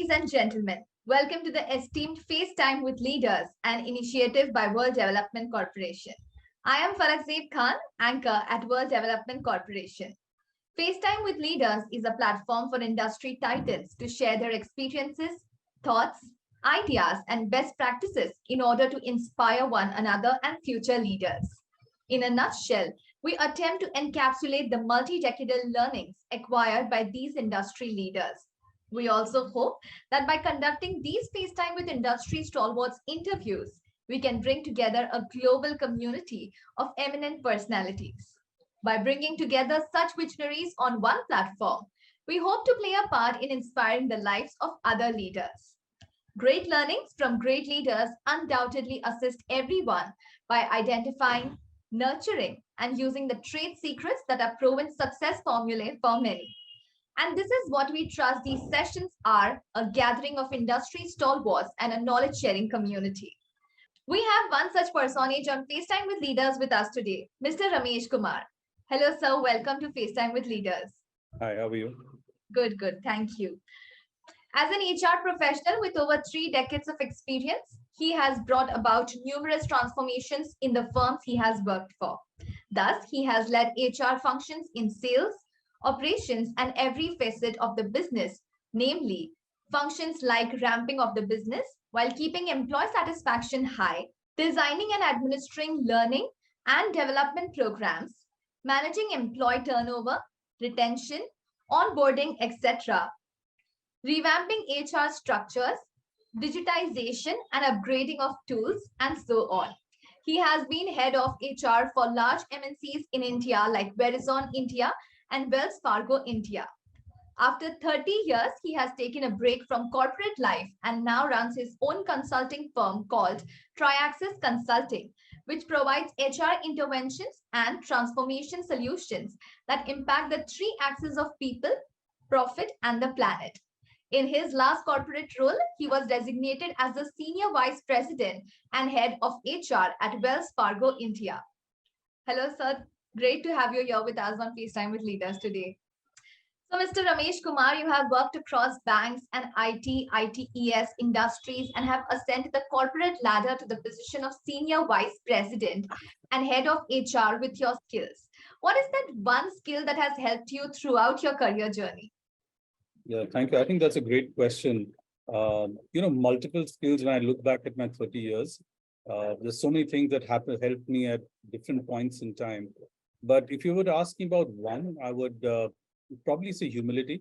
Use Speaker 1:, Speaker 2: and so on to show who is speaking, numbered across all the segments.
Speaker 1: Ladies and gentlemen, welcome to the Esteemed FaceTime with Leaders, an initiative by World Development Corporation. I am Farazib Khan, anchor at World Development Corporation. FaceTime with Leaders is a platform for industry titans to share their experiences, thoughts, ideas, and best practices in order to inspire one another and future leaders. In a nutshell, we attempt to encapsulate the multi-decadal learnings acquired by these industry leaders. We also hope that by conducting these FaceTime with industry stalwarts interviews, we can bring together a global community of eminent personalities. By bringing together such visionaries on one platform, we hope to play a part in inspiring the lives of other leaders. Great learnings from great leaders undoubtedly assist everyone by identifying, nurturing, and using the trade secrets that are proven success formulae for many. And this is what we trust these sessions are, a gathering of industry stalwarts and a knowledge-sharing community. We have one such personage on FaceTime with Leaders with us today, Mr. Ramesh Kumar. Hello, sir. Welcome to FaceTime with Leaders.
Speaker 2: Hi, how are you?
Speaker 1: Good. Thank you. As an HR professional with over 3 decades of experience, he has brought about numerous transformations in the firms he has worked for. Thus, he has led HR functions in sales, operations, and every facet of the business, namely functions like ramping of the business while keeping employee satisfaction high, designing and administering learning and development programs, managing employee turnover, retention, onboarding, etc., revamping HR structures, digitization and upgrading of tools, and so on. He has been head of HR for large MNCs in India like Verizon India and Wells Fargo India. After 30 years, he has taken a break from corporate life and now runs his own consulting firm called TRIAXIS Consulting, which provides HR interventions and transformation solutions that impact the 3 axes of people, profit, and the planet. In his last corporate role, he was designated as the Senior Vice President and Head of HR at Wells Fargo India. Hello, sir. Great to have you here with us on FaceTime with Leaders today. So, Mr. Ramesh Kumar, you have worked across banks and ITES industries and have ascended the corporate ladder to the position of Senior Vice President and Head of HR with your skills. What is that one skill that has helped you throughout your career journey?
Speaker 2: Yeah, thank you. I think that's a great question. Multiple skills when I look back at my 30 years. There's so many things that helped me at different points in time. But if you were to ask me about one, I would probably say humility.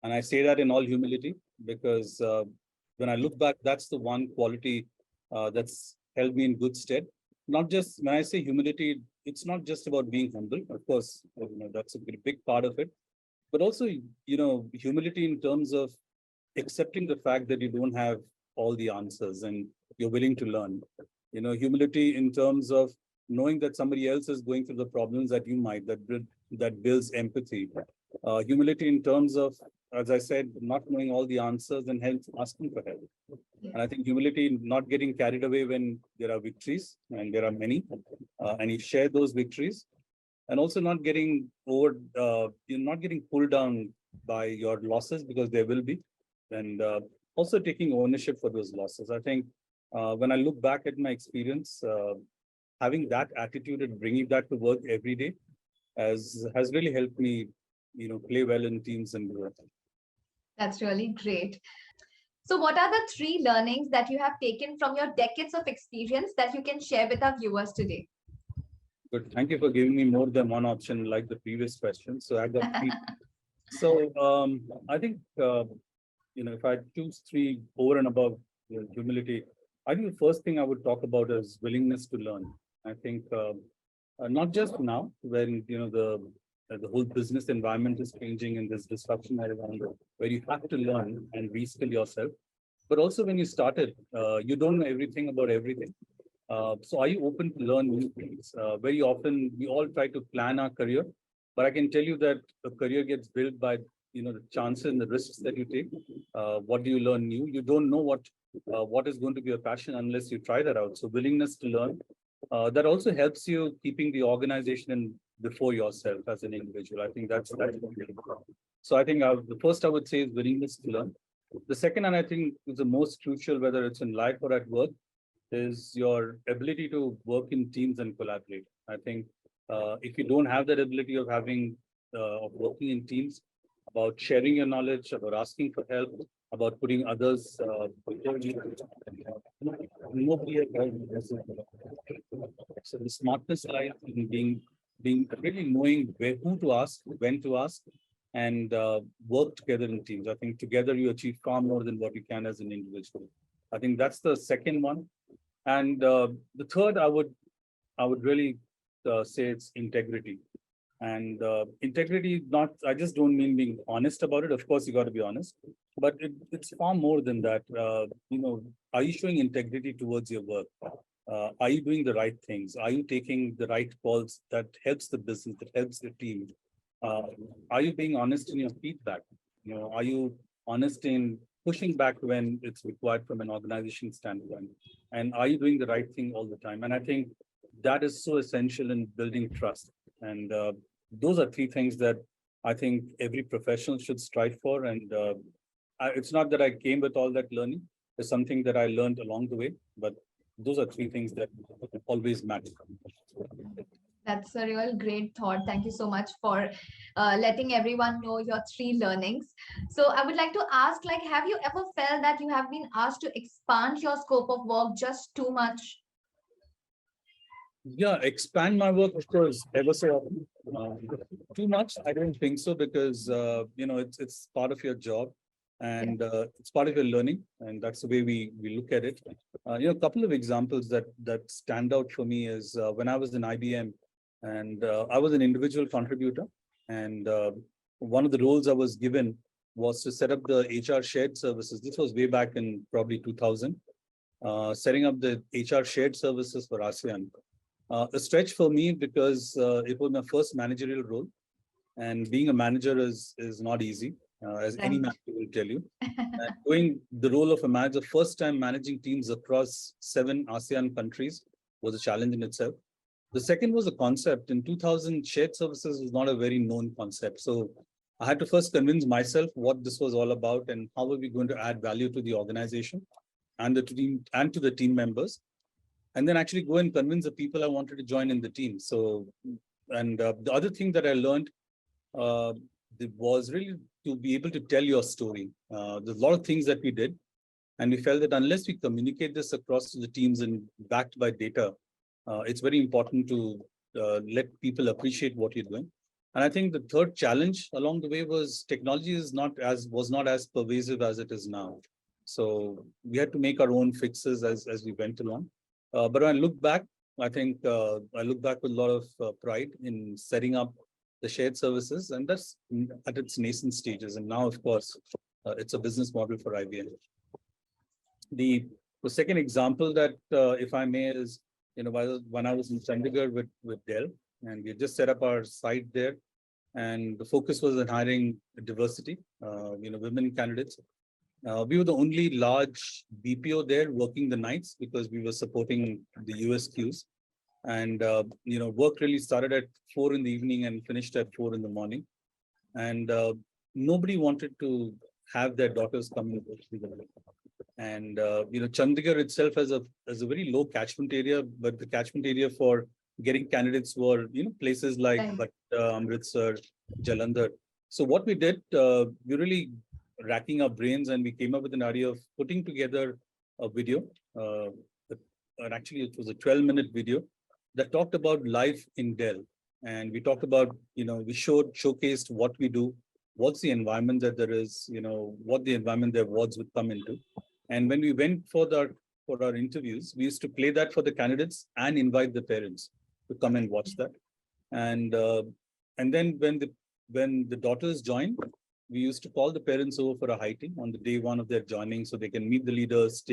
Speaker 2: And I say that in all humility because when I look back, that's the one quality that's held me in good stead. Not just when I say humility, it's not just about being humble. Of course, that's a big part of it. But also, humility in terms of accepting the fact that you don't have all the answers and you're willing to learn. Humility in terms of knowing that somebody else is going through the problems that you might, that builds empathy. Humility in terms of, as I said, not knowing all the answers and hence asking for help. And I think humility, not getting carried away when there are victories, and there are many, and you share those victories. And also not getting not getting pulled down by your losses, because there will be, and also taking ownership for those losses. I think when I look back at my experience, having that attitude and bringing that to work every day has really helped me, play well in teams and grow.
Speaker 1: That's really great. So what are the 3 learnings that you have taken from your decades of experience that you can share with our viewers today?
Speaker 2: Good. Thank you for giving me more than one option like the previous question. So I got 3. So I think, if I choose 3 over and above humility, I think the first thing I would talk about is willingness to learn. I think not just now when, the whole business environment is changing and there's disruption around where you have to learn and reskill yourself. But also when you started, you don't know everything about everything. So are you open to learn new things? Very often we all try to plan our career, but I can tell you that a career gets built by the chances and the risks that you take. What do you learn new? You don't know what is going to be your passion unless you try that out. So willingness to learn. That also helps you keeping the organization before yourself as an individual. I think that's really important. So I think the first I would say is willingness to learn. The second, and I think is the most crucial, whether it's in life or at work, is your ability to work in teams and collaborate. I think if you don't have that ability of of working in teams, about sharing your knowledge, about asking for help, about putting others before you, nobody has helped us. So the smartness lies in being really knowing who to ask, when to ask, and work together in teams. I think together you achieve far more than what you can as an individual. I think that's the second one. And the third, I would really say it's integrity. And integrity, not, I just don't mean being honest about it. Of course, you got to be honest, but it's far more than that. Are you showing integrity towards your work? Are you doing the right things? Are you taking the right calls that helps the business, that helps the team? Uh, are you being honest in your feedback? Are you honest in pushing back when it's required from an organization standpoint? And are you doing the right thing all the time? And I think that is so essential in building trust. And those are three things that I think every professional should strive for. And it's not that I came with all that learning. It's something that I learned along the way. But those are three things that always matter.
Speaker 1: That's a real great thought. Thank you so much for letting everyone know your three learnings. So I would like to ask, like, have you ever felt that you have been asked to expand your scope of work just too much?
Speaker 2: Yeah, expand my work, of course, ever so often. Too much, I don't think so, because it's part of your job, and it's part of your learning, and that's the way we look at it. A couple of examples that stand out for me is when I was in IBM, and I was an individual contributor, and one of the roles I was given was to set up the HR shared services. This was way back in probably 2000, setting up the HR shared services for ASEAN. A stretch for me because it was my first managerial role, and being a manager is not easy, as any
Speaker 1: Right.
Speaker 2: manager will tell you. And doing the role of a manager, first time managing teams across 7 ASEAN countries, was a challenge in itself. The second was a concept. In 2000, shared services was not a very known concept. So I had to first convince myself what this was all about and how are we going to add value to the organization and the team and to the team members, and then actually go and convince the people I wanted to join in the team. So, and the other thing that I learned uh, was really to be able to tell your story. There's a lot of things that we did, and we felt that unless we communicate this across to the teams and backed by data, it's very important to let people appreciate what you're doing. And I think the third challenge along the way was technology was not as pervasive as it is now. So we had to make our own fixes as we went along. But when I look back, I think I look back with a lot of pride in setting up the shared services, and that's at its nascent stages. And now, of course, it's a business model for IBM. The second example that, if I may, is when I was in Chandigarh with Dell, and we had just set up our site there, and the focus was on hiring diversity, women candidates. We were the only large BPO there working the nights because we were supporting the US queues. And, work really started at 4 in the evening and finished at 4 in the morning. And nobody wanted to have their daughters come and work with them. And, Chandigarh itself has a very low catchment area, but the catchment area for getting candidates were, places like Amritsar, Jalandhar. So what we did, we really racking our brains, and we came up with an idea of putting together a video. And actually, it was a 12-minute video that talked about life in Dell. And we talked about, we showcased what we do, what's the environment that there is, what the environment the awards would come into. And when we went for our interviews, we used to play that for the candidates and invite the parents to come and watch that. And then when the daughters joined, we used to call the parents over for a hiking on the day one of their joining, so they can meet the leaders,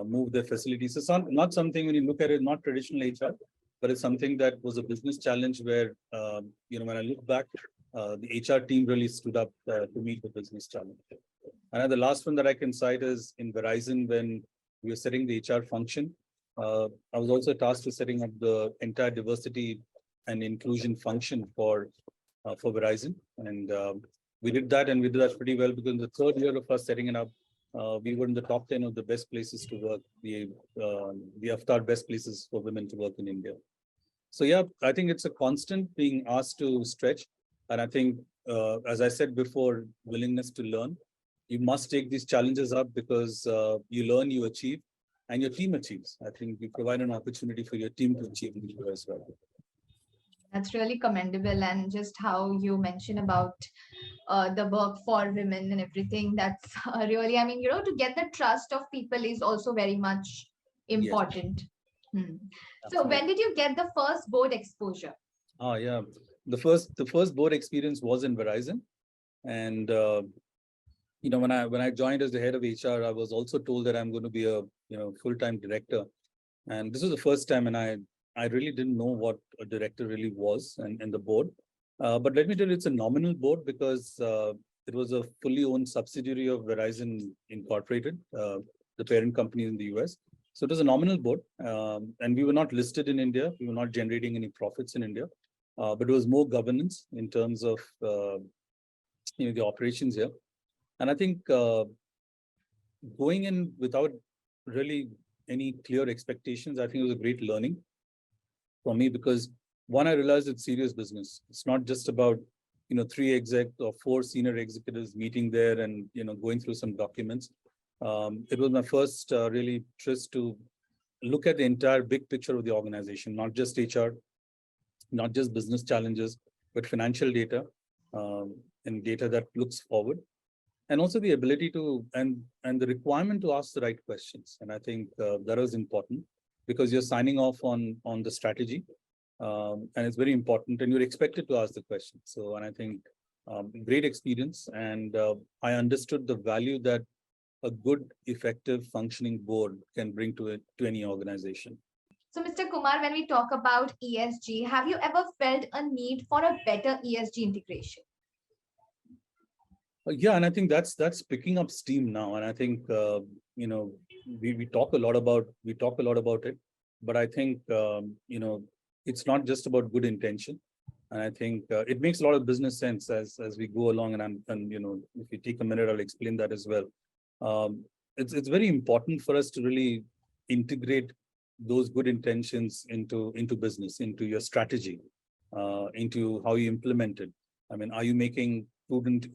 Speaker 2: move their facilities. It's not something, when you look at it, not traditional HR, but it's something that was a business challenge where, when I look back, the HR team really stood up to meet the business challenge. And the last one that I can cite is in Verizon, when we were setting the HR function. I was also tasked with setting up the entire diversity and inclusion function for Verizon. And we did that, and we did that pretty well, because in the third year of us setting it up, we were in the top 10 of the best places to work, the Avatar best places for women to work in India. So yeah, I think it's a constant being asked to stretch. And I think, as I said before, willingness to learn. You must take these challenges up, because you learn, you achieve, and your team achieves. I think you provide an opportunity for your team to achieve as well.
Speaker 1: That's really commendable, and just how you mention about the work for women and everything. That's really, I mean, to get the trust of people is also very much
Speaker 2: Yes,
Speaker 1: important. Hmm. So when
Speaker 2: absolutely.
Speaker 1: did you get the first board exposure?
Speaker 2: Yeah. The first board experience was in Verizon. And when I joined as the head of HR, I was also told that I'm going to be a full-time director. And this was the first time, and I really didn't know what a director really was, and the board. But let me tell you, it's a nominal board, because it was a fully owned subsidiary of Verizon Incorporated, the parent company in the US. So it was a nominal board, and we were not listed in India. We were not generating any profits in India, but it was more governance in terms of the operations here. And I think going in without really any clear expectations, I think it was a great learning for me, because one, I realized it's serious business. It's not just about, three exec or four senior executives meeting there and, going through some documents. It was my first really tryst to look at the entire big picture of the organization, not just HR, not just business challenges, but financial data, and data that looks forward. And also the ability to, and the requirement to ask the right questions. And I think that was important, because you're signing off on the strategy, and it's very important, and you're expected to ask the question. So, and I think great experience, and I understood the value that a good, effective, functioning board can bring to any organization.
Speaker 1: So, Mr. Kumar, when we talk about ESG, have you ever felt a need for a better ESG integration?
Speaker 2: Yeah, and I think that's picking up steam now, and I think we talk a lot about it, but I think it's not just about good intention, and I think it makes a lot of business sense as we go along, and if you take a minute, I'll explain that as well. It's very important for us to really integrate those good intentions into business, into your strategy, into how you implement it. I mean, are you making prudent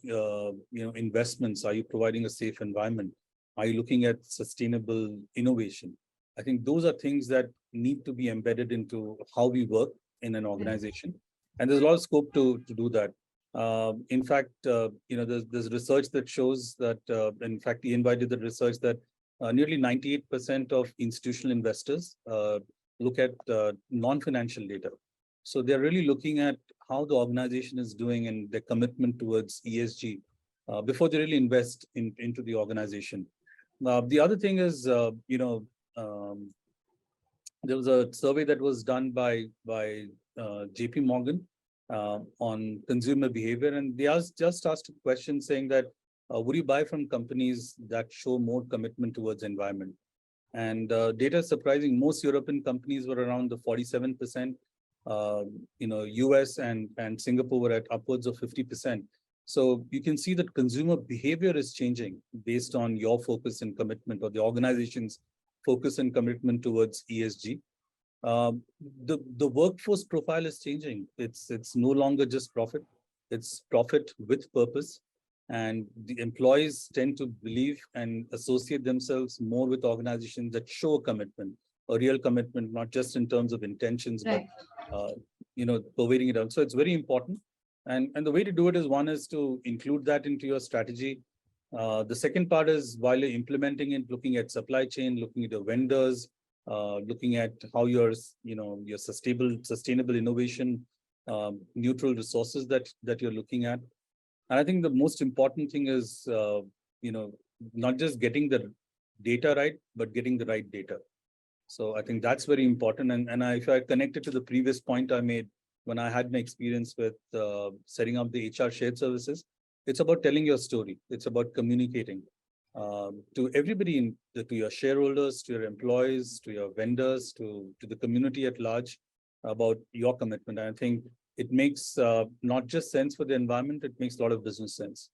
Speaker 2: investments? Are you providing a safe environment? Are you looking at sustainable innovation? I think those are things that need to be embedded into how we work in an organization, and there's a lot of scope to do that. In fact, there's research that shows that, in fact, he invited the research that nearly 98% of institutional investors look at non-financial data. So they're really looking at how the organization is doing and their commitment towards ESG before they really invest into the organization. The other thing is, there was a survey that was done by JP Morgan on consumer behavior, and they just asked a question saying that, would you buy from companies that show more commitment towards environment? And data is surprising. Most European companies were around the 47%. US and Singapore were at upwards of 50%. So you can see that consumer behavior is changing based on your focus and commitment, or the organization's focus and commitment towards ESG. The workforce profile is changing. It's no longer just profit. It's profit with purpose. And the employees tend to believe and associate themselves more with organizations that show a commitment, a real commitment, not just in terms of intentions,
Speaker 1: Right.
Speaker 2: but pervading it out. So it's very important. And the way to do it is, one is to include that into your strategy. The second part is, while you're implementing it, looking at supply chain, looking at your vendors, looking at how your sustainable innovation, neutral resources that you're looking at. And I think the most important thing is, not just getting the data right, but getting the right data. So I think that's very important. And if I connect it to the previous point I made when I had my experience with setting up the HR shared services, it's about telling your story. It's about communicating to everybody, to your shareholders, to your employees, to your vendors, to the community at large, about your commitment. And I think it makes not just sense for the environment, it makes a lot of business sense.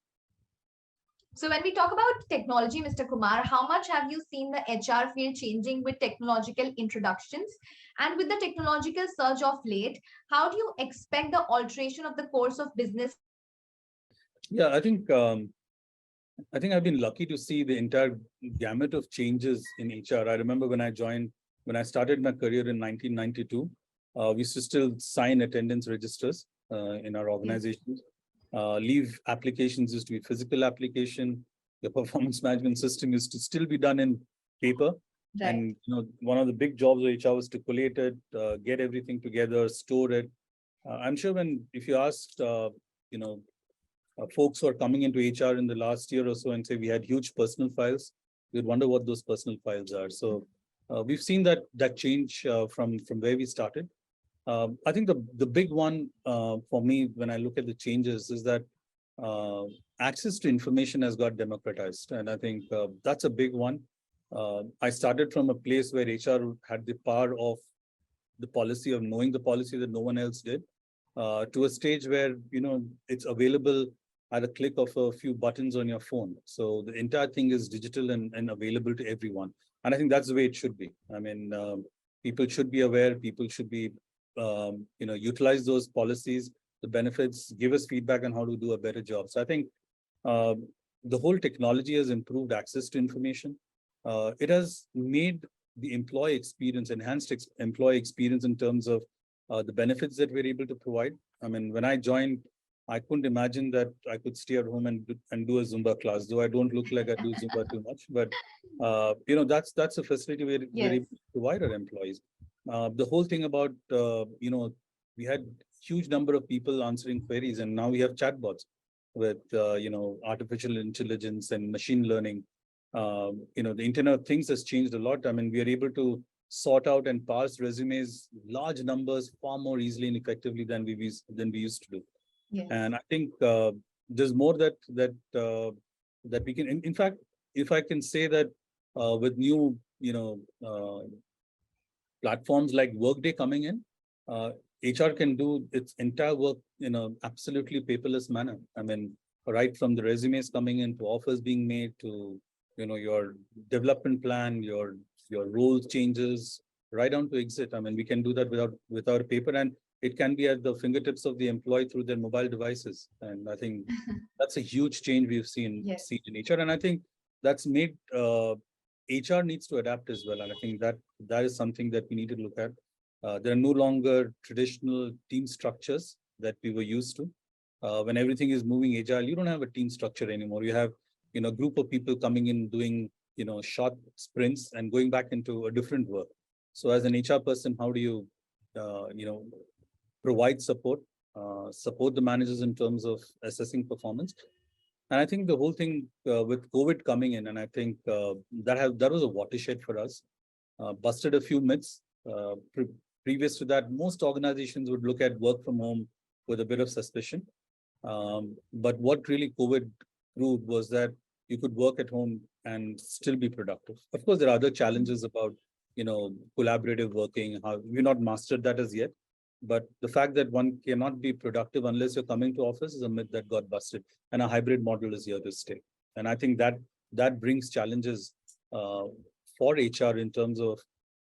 Speaker 1: So when we talk about technology, Mr. Kumar, how much have you seen the HR field changing with technological introductions? And with the technological surge of late, how do you expect the alteration of the course of business?
Speaker 2: Yeah, I think I've been lucky to see the entire gamut of changes in HR. I remember when I started my career in 1992, we used to still sign attendance registers in our organizations. Leave applications used to be physical application. The performance management system used to still be done in paper.
Speaker 1: Right.
Speaker 2: And one of the big jobs of HR was to collate it, get everything together, store it. I'm sure if you asked, folks who are coming into HR in the last year or so and say we had huge personal files, you'd wonder what those personal files are. So we've seen that change from where we started. I think the big one for me when I look at the changes is that access to information has got democratized, and I think that's a big one. I started from a place where HR had the power of the policy, of knowing the policy that no one else did, to a stage where it's available at a click of a few buttons on your phone. So the entire thing is digital and available to everyone. And I think that's the way it should be. I mean, people should be aware, people should be, utilize those policies, the benefits, give us feedback on how to do a better job. So I think the whole technology has improved access to information. It has made the employee experience, enhanced employee experience in terms of the benefits that we're able to provide. I mean, when I joined, I couldn't imagine that I could stay at home and do a Zumba class, though I don't look like I do Zumba too much. But, that's a facility we're able to provide our employees. The whole thing about, we had huge number of people answering queries, and now we have chatbots with, artificial intelligence and machine learning. The Internet of Things has changed a lot. I mean, we are able to sort out and parse resumes, large numbers, far more easily and effectively than we used to do.
Speaker 1: Yes.
Speaker 2: And I think there's more that we can. In fact, if I can say that with new, platforms like Workday coming in, HR can do its entire work in a absolutely paperless manner. I mean, right from the resumes coming in to offers being made to your development plan, your role changes, right down to exit. I mean, we can do that without paper, and it can be at the fingertips of the employee through their mobile devices. And I think that's a huge change we've seen in HR. And I think that's made HR needs to adapt as well. And I think that is something that we need to look at. There are no longer traditional team structures that we were used to. When everything is moving agile, you don't have a team structure anymore. You have a group of people coming in doing short sprints and going back into a different work. So as an HR person, how do you provide support the managers in terms of assessing performance? And I think the whole thing with COVID coming in, and I think that was a watershed for us, busted a few myths. Previous to that, most organizations would look at work from home with a bit of suspicion. But what really COVID proved was that you could work at home and still be productive. Of course, there are other challenges about, collaborative working. We've not mastered that as yet. But the fact that one cannot be productive unless you're coming to office is a myth that got busted. And a hybrid model is here to stay. And I think that brings challenges for HR in terms of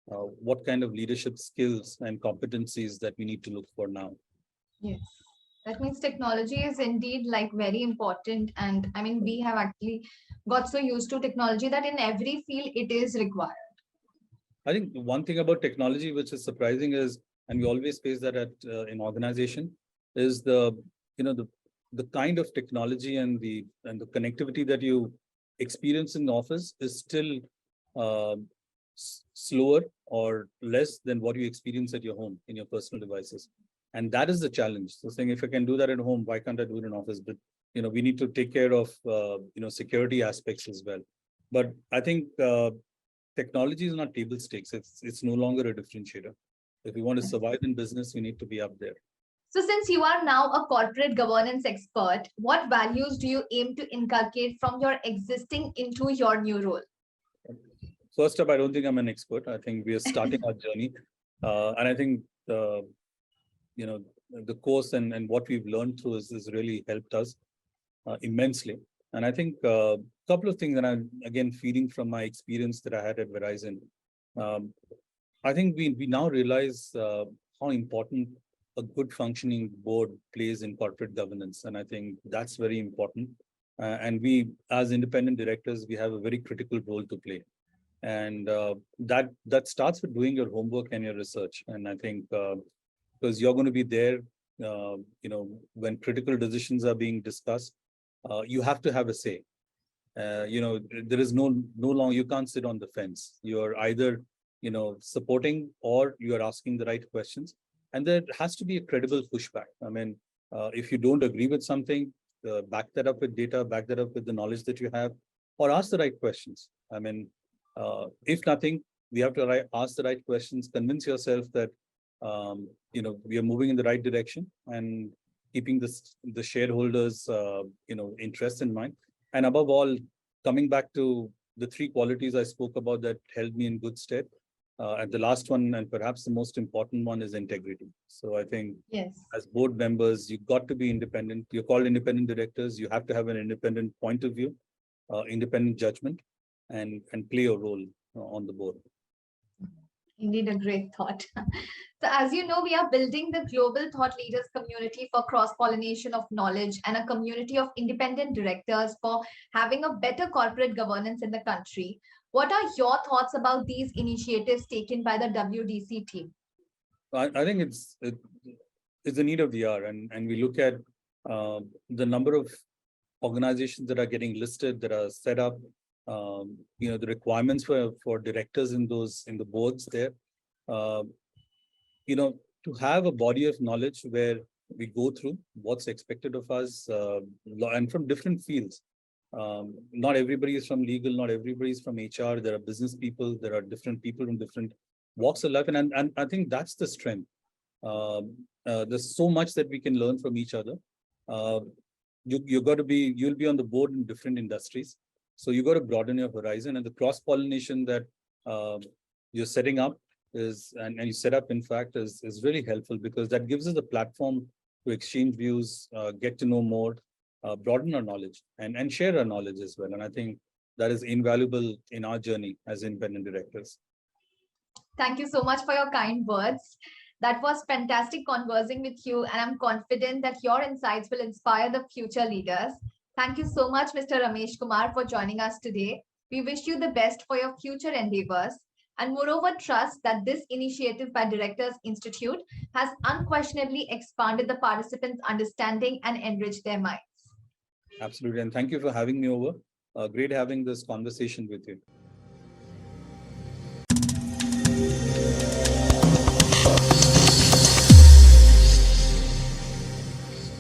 Speaker 2: what kind of leadership skills and competencies that we need to look for now.
Speaker 1: Yes. That means technology is indeed very important. And I mean, we have actually got so used to technology that in every field it is required.
Speaker 2: I think one thing about technology, which is surprising is, and we always face that at in organization, is the kind of technology and the connectivity that you experience in the office is still slower or less than what you experience at your home in your personal devices. And that is the challenge. So saying, if I can do that at home, why can't I do it in office? But, we need to take care of, security aspects as well. But I think technology is not table stakes. It's no longer a differentiator. If we want to survive in business, we need to be up there.
Speaker 1: So since you are now a corporate governance expert, what values do you aim to inculcate from your existing into your new role?
Speaker 2: First up, I don't think I'm an expert. I think we are starting our journey. And I think, the course and what we've learned through has really helped us immensely. And I think a couple of things that I'm again feeling from my experience that I had at Verizon. Um, I think we now realize how important a good functioning board plays in corporate governance, and I think that's very important. And we, as independent directors, we have a very critical role to play, and that starts with doing your homework and your research. And I think because you're going to be there, when critical decisions are being discussed, you have to have a say. There is no long, you can't sit on the fence. You're either supporting or you are asking the right questions, and there has to be a credible pushback. I mean, if you don't agree with something, back that up with data, back that up with the knowledge that you have, or ask the right questions. I mean, if nothing, we have to ask the right questions, convince yourself that we are moving in the right direction, and keeping the shareholders interest in mind. And above all, coming back to the three qualities I spoke about that held me in good stead. And the last one, and perhaps the most important one, is integrity. So I think
Speaker 1: Yes.
Speaker 2: as board members, you've got to be independent. You're called independent directors. You have to have an independent point of view, independent judgment, and play a role on the board.
Speaker 1: Indeed, a great thought. So, as you know, we are building the global thought leaders community for cross-pollination of knowledge and a community of independent directors for having a better corporate governance in the country. What are your thoughts about these initiatives taken by the WDC team?
Speaker 2: I think it's the need of the hour, and we look at the number of organizations that are getting listed, that are set up, the requirements for directors in the boards there. To have a body of knowledge where we go through what's expected of us, and from different fields. Not everybody is from legal, not everybody is from HR. There are business people, there are different people from different walks of life, and I think that's the strength. There's so much that we can learn from each other. You'll be on the board in different industries, so you got to broaden your horizon, and the cross pollination that you're setting up and you set up, in fact, is really helpful, because that gives us a platform to exchange views, get to know more, broaden our knowledge, and share our knowledge as well. And I think that is invaluable in our journey as independent directors.
Speaker 1: Thank you so much for your kind words. That was fantastic conversing with you, and I'm confident that your insights will inspire the future leaders. Thank you so much, Mr. Ramesh Kumar, for joining us today. We wish you the best for your future endeavors, and moreover trust that this initiative by Directors Institute has unquestionably expanded the participants' understanding and enriched their minds.
Speaker 2: Absolutely. And thank you for having me over. Great having this conversation with you.